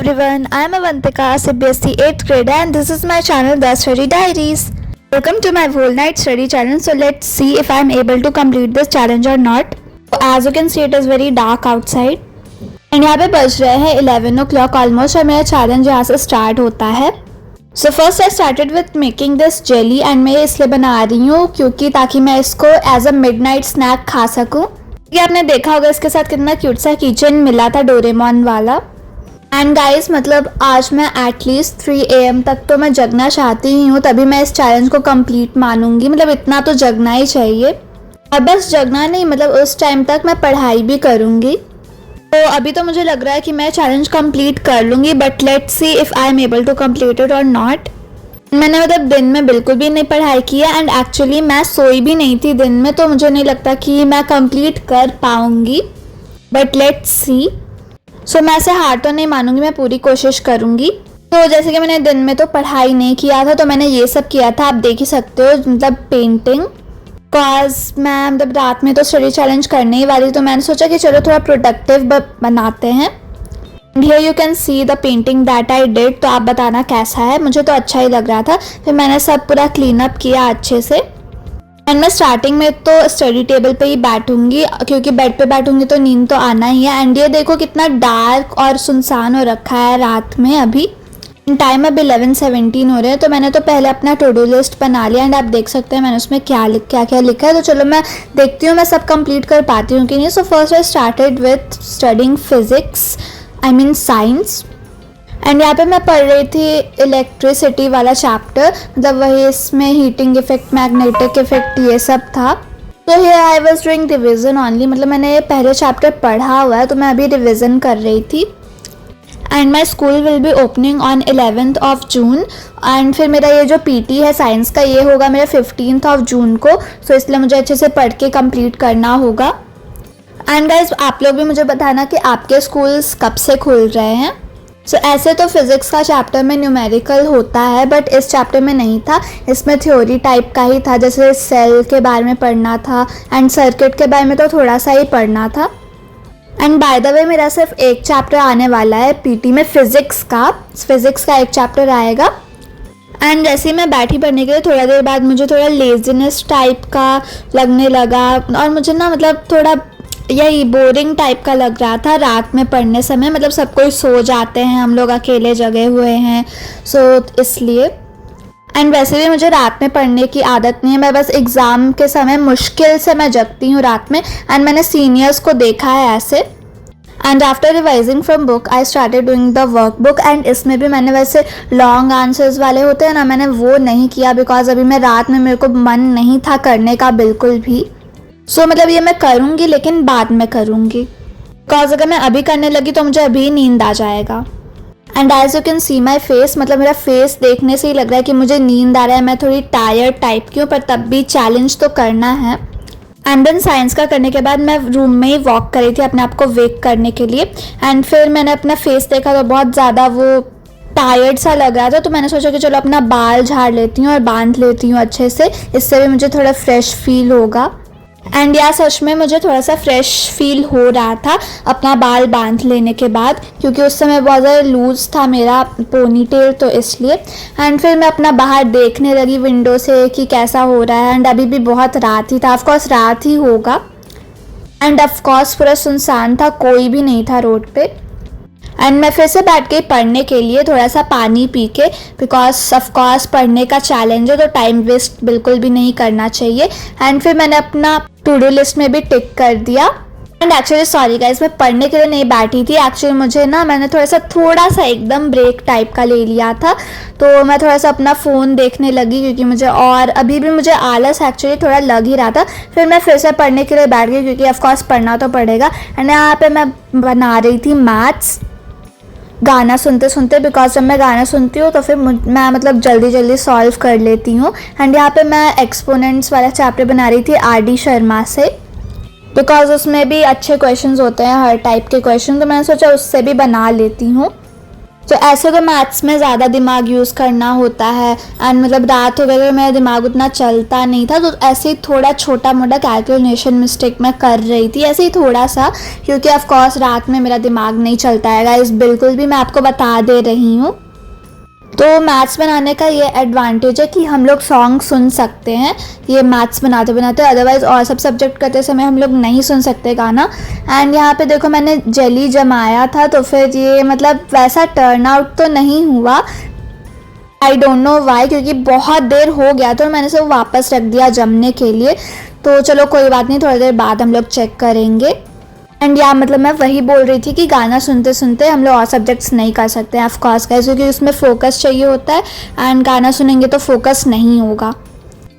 everyone, I am Avantika, CBSE 8th grade and this is my channel The Study Diaries. Welcome to my whole night study challenge. So let's see if I am able to complete this challenge or not. So as you can see it is very dark outside. And यहाँ पे बज रहे हैं 11 o'clock almost और मेरा challenge यहाँ से start होता है. So first I started with making this jelly and मैं इसलिए बना रही हूँ क्योंकि ताकि मैं इसको एज अ मिडनाइट स्नैक खा सकूँ. ये आपने देखा होगा इसके साथ कितना क्यूट सा किचन मिला था डोरेमोन वाला. एंड गाइस मतलब आज मैं एटलीस्ट 3 AM तक तो मैं जगना चाहती ही हूँ, तभी मैं इस चैलेंज को कंप्लीट मानूंगी. मतलब इतना तो जगना ही चाहिए. और बस जगना नहीं, मतलब उस टाइम तक मैं पढ़ाई भी करूँगी. तो अभी तो मुझे लग रहा है कि मैं चैलेंज कंप्लीट कर लूँगी, but let's see if I am able to complete it और नॉट. मैंने मतलब दिन में बिल्कुल भी नहीं पढ़ाई की है एंड एक्चुअली मैं सोई भी नहीं थी दिन में, तो मुझे नहीं लगता कि मैं कंप्लीट कर पाऊँगी. बट लेट्स सी. सो मैं ऐसे हार तो नहीं मानूंगी, मैं पूरी कोशिश करूंगी. तो जैसे कि मैंने दिन में तो पढ़ाई नहीं किया था, तो मैंने ये सब किया था, आप देख ही सकते हो. मतलब पेंटिंग, बिकॉज मैं मतलब रात में तो स्टडी चैलेंज करने ही वाली, तो मैंने सोचा कि चलो थोड़ा प्रोडक्टिव बनाते हैं. Here you can see the painting that I did. तो आप बताना कैसा है. मुझे तो अच्छा ही लग रहा था. फिर मैंने सब पूरा क्लीन अप किया अच्छे से. एंड मैं स्टार्टिंग में तो स्टडी टेबल पे ही बैठूंगी क्योंकि बेड पे बैठूंगी तो नींद तो आना ही है. एंड ये देखो कितना डार्क और सुनसान हो रखा है रात में. अभी टाइम अभी 11:17 हो रहे हैं. तो मैंने तो पहले अपना टू डू लिस्ट बना लिया एंड आप देख सकते हैं मैंने उसमें क्या क्या लिखा है. तो चलो मैं देखती हूँ मैं सब कंप्लीट कर पाती हूँ कि नहीं. So first I started with studying physics, I mean science. And यहाँ पे मैं पढ़ रही थी इलेक्ट्रिसिटी वाला चैप्टर, मतलब वही इसमें हीटिंग इफेक्ट, मैग्नेटिक इफेक्ट ये सब था. तो here I was doing revision only, मतलब मैंने पहले चैप्टर पढ़ा हुआ है तो मैं अभी रिवीजन कर रही थी. And my school will be opening on 11th of June. And फिर मेरा ये जो पीटी है साइंस का ये होगा मेरा 15th of June को. सो इसलिए मुझे अच्छे से पढ़ के कंप्लीट करना होगा. एंड गाइज आप लोग भी मुझे बताना कि आपके स्कूल्स कब से खुल रहे हैं. सो ऐसे तो फिज़िक्स का चैप्टर में न्यूमेरिकल होता है, बट इस चैप्टर में नहीं था. इसमें थ्योरी टाइप का ही था, जैसे सेल के बारे में पढ़ना था एंड सर्किट के बारे में तो थोड़ा सा ही पढ़ना था. एंड बाय द वे मेरा सिर्फ एक चैप्टर आने वाला है पीटी में फिज़िक्स का एक चैप्टर आएगा. एंड जैसे ही मैं बैठी पढ़ने के लिए थोड़ा देर बाद मुझे थोड़ा लेजीनेस टाइप का लगने लगा और मुझे ना मतलब थोड़ा यही बोरिंग टाइप का लग रहा था रात में पढ़ने समय. मतलब सब कोई सो जाते हैं, हम लोग अकेले जगे हुए हैं, सो इसलिए. एंड वैसे भी मुझे रात में पढ़ने की आदत नहीं है. मैं बस एग्ज़ाम के समय मुश्किल से मैं जगती हूँ रात में. एंड मैंने सीनियर्स को देखा है ऐसे. And after revising from book I started doing the work book. And इसमें भी मैंने वैसे लॉन्ग आंसर्स वाले होते हैं ना, मैंने वो नहीं किया बिकॉज अभी मैं रात में मेरे को मन नहीं था करने का बिल्कुल भी. सो मतलब ये मैं करूँगी लेकिन बाद में करूँगी, बिकॉज अगर मैं अभी करने लगी तो मुझे अभी नींद आ जाएगा. And as you can see my face, मतलब मेरा फेस देखने से ही लग रहा है कि मुझे नींद आ रहा है. मैं थोड़ी टायर्ड टाइप की हूँ, पर तब भी चैलेंज तो करना है. एंड देन साइंस का करने के बाद मैं रूम में ही वॉक कर रही थी अपने आप को वेक करने के लिए. एंड फिर मैंने अपना फेस देखा तो बहुत ज़्यादा वो टायर्ड सा लग रहा था. तो मैंने सोचा कि चलो अपना बाल झाड़ लेती हूँ और बांध लेती हूँ अच्छे से, इससे भी मुझे थोड़ा फ्रेश फील होगा. एंड यार सच में मुझे थोड़ा सा फ्रेश फील हो रहा था अपना बाल बांध लेने के बाद, क्योंकि उस समय बहुत ज़्यादा लूज़ था मेरा पोनी टेल, तो इसलिए. एंड फिर मैं अपना बाहर देखने लगी विंडो से कि कैसा हो रहा है. एंड अभी भी बहुत रात ही था, ऑफकोर्स रात ही होगा. एंड ऑफकोर्स पूरा सुनसान था, कोई भी नहीं था रोड पे. एंड मैं फिर से बैठ के पढ़ने के लिए थोड़ा सा पानी पी के, बिकॉज ऑफकोर्स पढ़ने का चैलेंज है तो टाइम वेस्ट बिल्कुल भी नहीं करना चाहिए. एंड फिर मैंने अपना टू डू लिस्ट में भी टिक कर दिया. एंड एक्चुअली सॉरी गाइज, मैं पढ़ने के लिए नहीं बैठी थी. एक्चुअली मुझे ना मैंने थोड़ा सा एकदम ब्रेक टाइप का ले लिया था, तो मैं थोड़ा सा अपना फ़ोन देखने लगी क्योंकि मुझे और अभी भी मुझे आलस एक्चुअली थोड़ा लग ही रहा था. फिर मैं फिर से पढ़ने के लिए बैठ गई क्योंकि ऑफकोर्स पढ़ना तो पड़ेगा. एंड यहाँ पे मैं बना रही थी मैथ्स गाना सुनते सुनते, बिकॉज जब मैं गाना सुनती हूँ तो फिर मैं मतलब जल्दी सॉल्व कर लेती हूँ. एंड यहाँ पे मैं एक्सपोनेंट्स वाला चैप्टर बना रही थी RD शर्मा से, बिकॉज उसमें भी अच्छे क्वेश्चंस होते हैं, हर टाइप के क्वेश्चन, तो मैंने सोचा उससे भी बना लेती हूँ. तो ऐसे तो मैथ्स में ज़्यादा दिमाग यूज़ करना होता है एंड मतलब रात हो गई तो मेरा दिमाग उतना चलता नहीं था, तो ऐसे ही थोड़ा छोटा मोटा कैलकुलेशन मिस्टेक मैं कर रही थी, ऐसे ही थोड़ा सा, क्योंकि ऑफ कोर्स रात में मेरा दिमाग नहीं चलता है गाइस, बिल्कुल भी, मैं आपको बता दे रही हूँ। तो मैथ्स बनाने का ये एडवांटेज है कि हम लोग सॉन्ग सुन सकते हैं ये मैथ्स बनाते बनाते, अदरवाइज़ और सब सब्जेक्ट करते समय हम लोग नहीं सुन सकते गाना। एंड यहाँ पे देखो मैंने जेली जमाया था, तो फिर ये मतलब वैसा टर्न आउट तो नहीं हुआ, आई डोंट नो वाई, क्योंकि बहुत देर हो गया तो मैंने इसे वापस रख दिया जमने के लिए। तो चलो कोई बात नहीं, थोड़ी देर बाद हम लोग चेक करेंगे। एंड या मतलब मैं वही बोल रही थी कि गाना सुनते सुनते हम लोग और सब्जेक्ट्स नहीं कर सकते हैं ऑफ कोर्स गाइस, क्योंकि उसमें फोकस चाहिए होता है एंड गाना सुनेंगे तो फोकस नहीं होगा।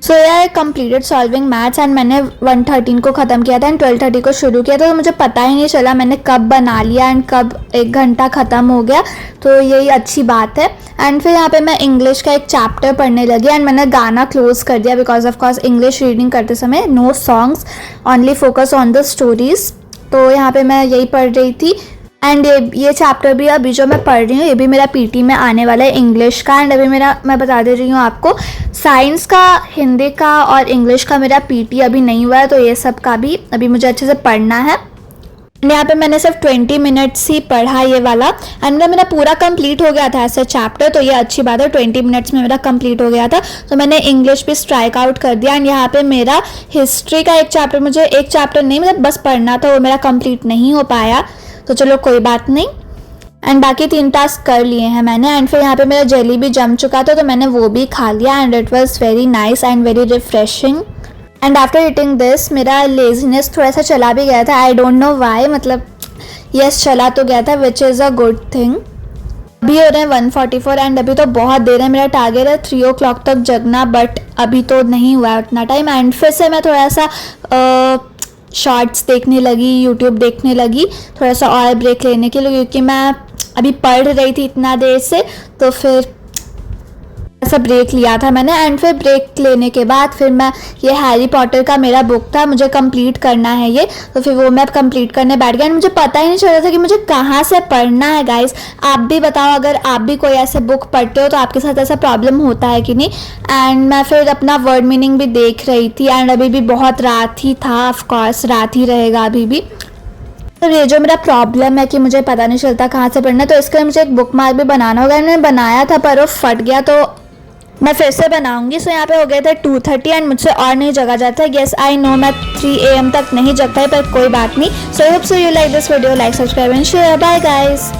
So I completed solving maths and मैंने 113 को ख़त्म किया था एंड 12:30 को शुरू किया था, तो मुझे पता ही नहीं चला मैंने कब बना लिया एंड कब 1 घंटा ख़त्म हो गया, तो यही अच्छी बात है। एंड फिर यहाँ पे मैं इंग्लिश का एक चैप्टर पढ़ने लगी एंड मैंने गाना क्लोज कर दिया, because of course English reading करते समय no songs, only focus on the stories. तो यहाँ पे मैं यही पढ़ रही थी एंड ये चैप्टर भी अभी जो मैं पढ़ रही हूँ ये भी मेरा पीटी में आने वाला है इंग्लिश का। एंड अभी मेरा, मैं बता दे रही हूँ आपको, साइंस का, हिंदी का और इंग्लिश का मेरा पीटी अभी नहीं हुआ है, तो ये सब का भी अभी मुझे अच्छे से पढ़ना है। यहाँ पे मैंने सिर्फ 20 मिनट्स ही पढ़ा ये वाला एंड मेरा पूरा कंप्लीट हो गया था ऐसा चैप्टर, तो ये अच्छी बात है, 20 मिनट्स में मेरा कंप्लीट हो गया था। तो मैंने इंग्लिश भी स्ट्राइक आउट कर दिया एंड यहाँ पे मेरा हिस्ट्री का एक चैप्टर, मुझे एक चैप्टर नहीं मतलब बस पढ़ना था, वो मेरा कंप्लीट नहीं हो पाया, तो चलो कोई बात नहीं। एंड बाकी 3 टास्क कर लिए हैं मैंने। एंड फिर यहाँ पे मेरा जेली भी जम चुका था, तो मैंने वो भी खा लिया and it was very nice and very refreshing. And after eating this मेरा लेजीनेस थोड़ा सा चला भी गया था, आई डोंट नो वाई, मतलब यस चला तो गया था, which is a good thing. अभी हो रहे हैं 1:44 एंड अभी तो बहुत देर है, मेरा टारगेट है 3 o'clock तक जगना, बट अभी तो नहीं हुआ है उतना टाइम। एंड फिर से मैं थोड़ा सा शॉर्ट्स देखने लगी, यूट्यूब देखने लगी थोड़ा सा और ब्रेक लेने के लिए, क्योंकि मैं अभी पढ़ रही थी इतना देर से, तो फिर ऐसा ब्रेक लिया था मैंने। एंड फिर ब्रेक लेने के बाद फिर मैं, ये हैरी पॉटर का मेरा बुक था, मुझे कंप्लीट करना है ये, तो फिर वो मैं कंप्लीट करने बैठ गया एंड मुझे पता ही नहीं चल रहा था कि मुझे कहाँ से पढ़ना है गाइस। आप भी बताओ अगर आप भी कोई ऐसे बुक पढ़ते हो तो आपके साथ ऐसा प्रॉब्लम होता है कि नहीं। एंड मैं फिर अपना वर्ड मीनिंग भी देख रही थी एंड अभी भी बहुत रात ही था, ऑफकोर्स रात ही रहेगा अभी भी। तो ये जो मेरा प्रॉब्लम है कि मुझे पता नहीं चलता कहाँ से पढ़ना है, तो इसके लिए मुझे एक बुक मार्क भी बनाना होगा। मैंने बनाया था पर वो फट गया, तो मैं फिर से बनाऊंगी। सो यहाँ पे हो गए थे 2:30 एंड मुझसे और नहीं जगा जाता है। येस आई नो मैं 3 AM तक नहीं जगता है, पर कोई बात नहीं। So I hope so you like this video, like subscribe and share. Bye guys.